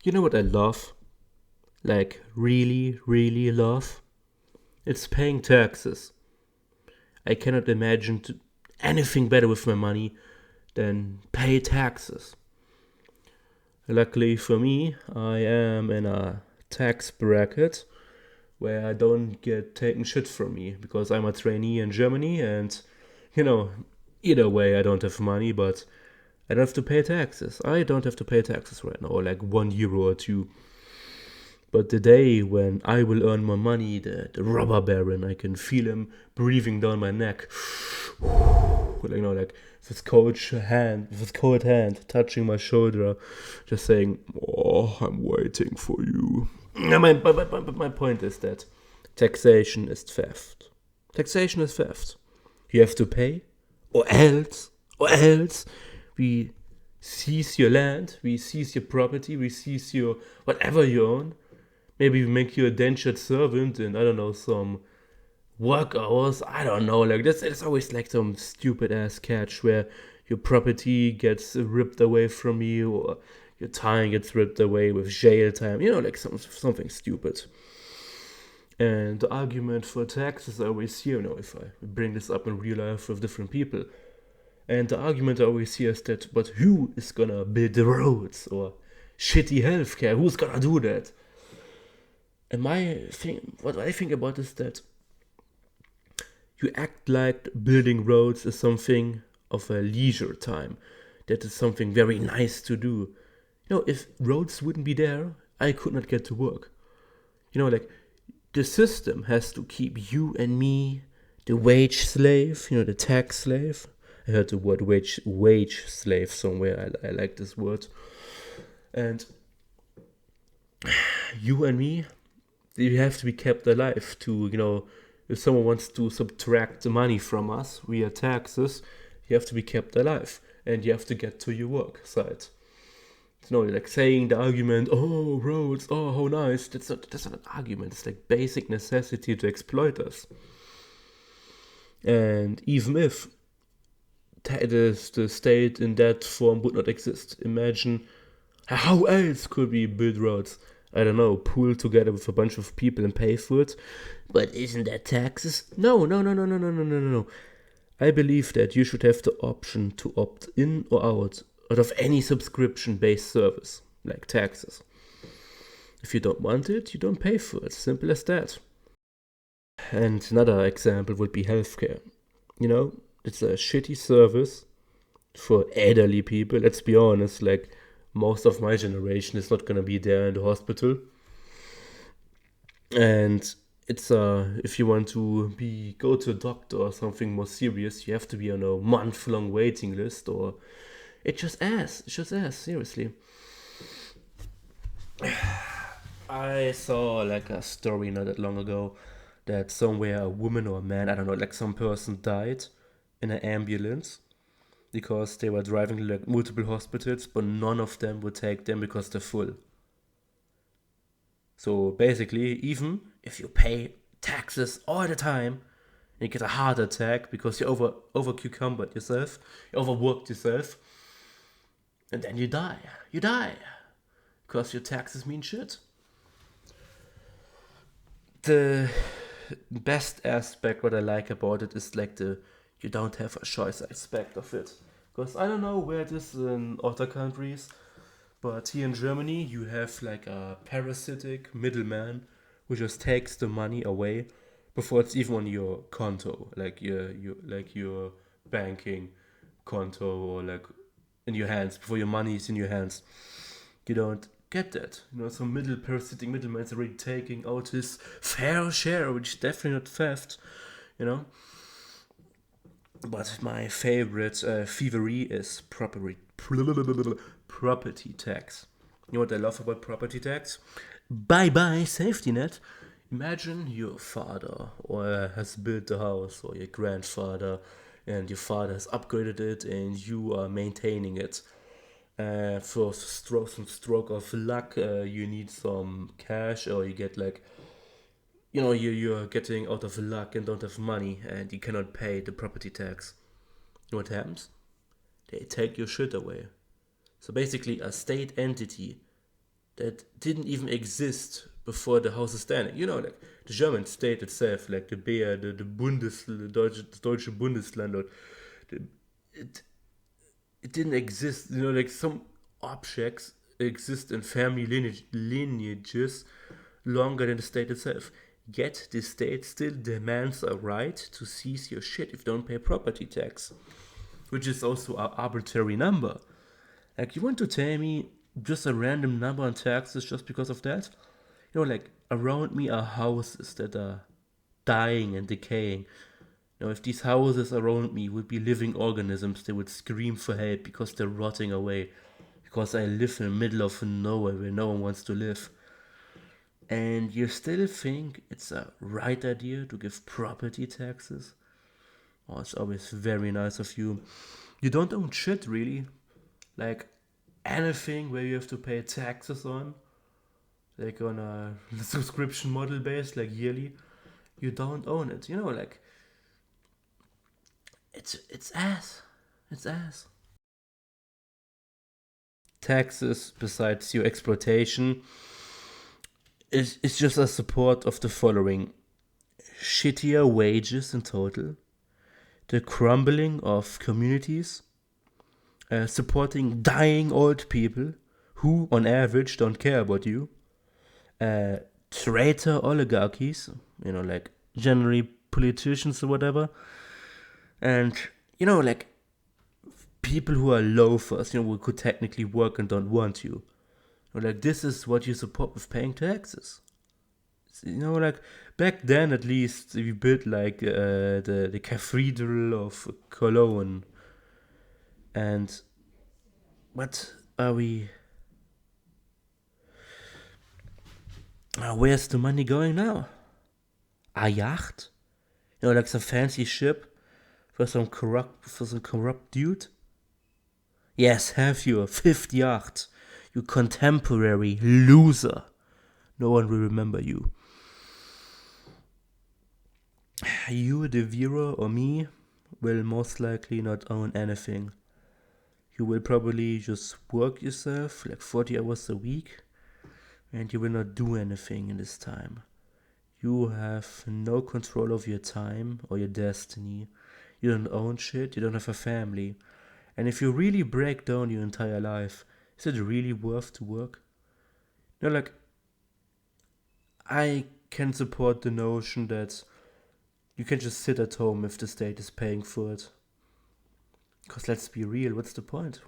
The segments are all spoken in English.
You know what I love? Like, really, really love? It's paying taxes. I cannot imagine anything better with my money than pay taxes. Luckily for me, I am in a tax bracket where I don't get taken shit from me because I'm a trainee in Germany and, you know, either way I don't have money, but I don't have to pay taxes. I don't have to pay taxes right now, like €1 or two. But the day when I will earn more money, the robber baron, I can feel him breathing down my neck. Like with his cold hand touching my shoulder, just saying, "Oh, I'm waiting for you." My point is that taxation is theft. Taxation is theft. You have to pay, or else, we seize your land, we seize your property, we seize your whatever you own. Maybe we make you a indentured servant and I don't know, some work hours. I don't know, like this. It's always like some stupid ass catch where your property gets ripped away from you, or your time gets ripped away with jail time. Like something stupid. And the argument for taxes I always hear, if I bring this up in real life with different people, and the argument I always hear is that, but who is gonna build the roads or shitty healthcare? Who's gonna do that? And what I think about is that you act like building roads is something of a leisure time. That is something very nice to do. If roads wouldn't be there, I could not get to work. Like the system has to keep you and me, the wage slave, the tax slave. I heard the word wage slave somewhere. I like this word. And you and me, you have to be kept alive to, if someone wants to subtract the money from us via taxes, you have to be kept alive and you have to get to your work site. Like saying the argument, oh, roads, oh, how nice. That's not an argument. It's like basic necessity to exploit us. And even if the state in that form would not exist, imagine how else could we build roads? I don't know, pool together with a bunch of people and pay for it. But isn't that taxes? No. I believe that you should have the option to opt in or out of any subscription-based service, like taxes. If you don't want it, you don't pay for it. Simple as that. And another example would be healthcare. It's a shitty service for elderly people. Let's be honest, like most of my generation is not gonna be there in the hospital. And it's if you want to go to a doctor or something more serious, you have to be on a month-long waiting list, or it's just ass, seriously. I saw like a story not that long ago that somewhere a woman or a man, I don't know, like some person died in an ambulance because they were driving to like multiple hospitals, but none of them would take them because they're full. So basically, even if you pay taxes all the time, and you get a heart attack because you over cucumbered yourself, you overworked yourself, and then you die. You die because your taxes mean shit. The best aspect what I like about it is like you don't have a choice aspect of it. Because I don't know where it is in other countries, but here in Germany you have like a parasitic middleman who just takes the money away before it's even on your konto, like your banking konto, or like in your hands, before your money is in your hands. You don't get that. Some parasitic middleman is already taking out his fair share, which is definitely not theft, But my favorite veryyy is property tax. You know what I love about property tax? Bye safety net. Imagine your father has built the house, or your grandfather, and your father has upgraded it and you are maintaining it. For some stroke of luck, you need some cash, or you get like, you're getting out of luck and don't have money and you cannot pay the property tax. You know what happens? They take your shit away. So basically, a state entity that didn't even exist before the house is standing. Like the German state itself, like the BR, the Deutsche Bundesland, or the, it, it didn't exist. Like some objects exist in family lineages longer than the state itself. Yet the state still demands a right to seize your shit if you don't pay property tax, which is also an arbitrary number. Like, you want to tell me just a random number on taxes just because of that? Like, around me are houses that are dying and decaying. If these houses around me would be living organisms, they would scream for help because they're rotting away. Because I live in the middle of nowhere where no one wants to live. And you still think it's a right idea to give property taxes? Oh, it's always very nice of you. You don't own shit, really. Like, anything where you have to pay taxes on, like on a subscription model base, like yearly, you don't own it. Like, it's ass. It's ass. Taxes, besides your exploitation, is just a support of the following: shittier wages in total, the crumbling of communities, supporting dying old people who, on average, don't care about you, traitor oligarchies, like generally politicians or whatever, and, like people who are loafers, who could technically work and don't want you. Like, this is what you support with paying taxes. Like, back then at least, we built like the Cathedral of Cologne. And what are we... where's the money going now? A yacht? Like some fancy ship for some corrupt dude? Yes, have your fifth yacht, you contemporary loser. No one will remember you. You, the viewer, or me, will most likely not own anything. You will probably just work yourself like 40 hours a week, and you will not do anything in this time. You have no control of your time or your destiny. You don't own shit, you don't have a family. And if you really break down your entire life, is it really worth to work? Like, I can support the notion that you can just sit at home if the state is paying for it. Because let's be real, what's the point?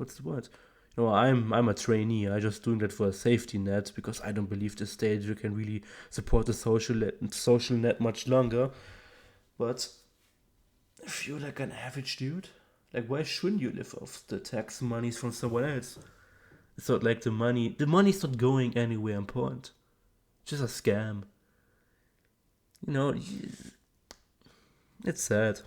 I'm a trainee. I'm just doing that for a safety net because I don't believe the state can really support the social net much longer. But if you're like an average dude, like, why shouldn't you live off the tax monies from someone else? It's not like the money's not going anywhere important. It's just a scam. It's sad.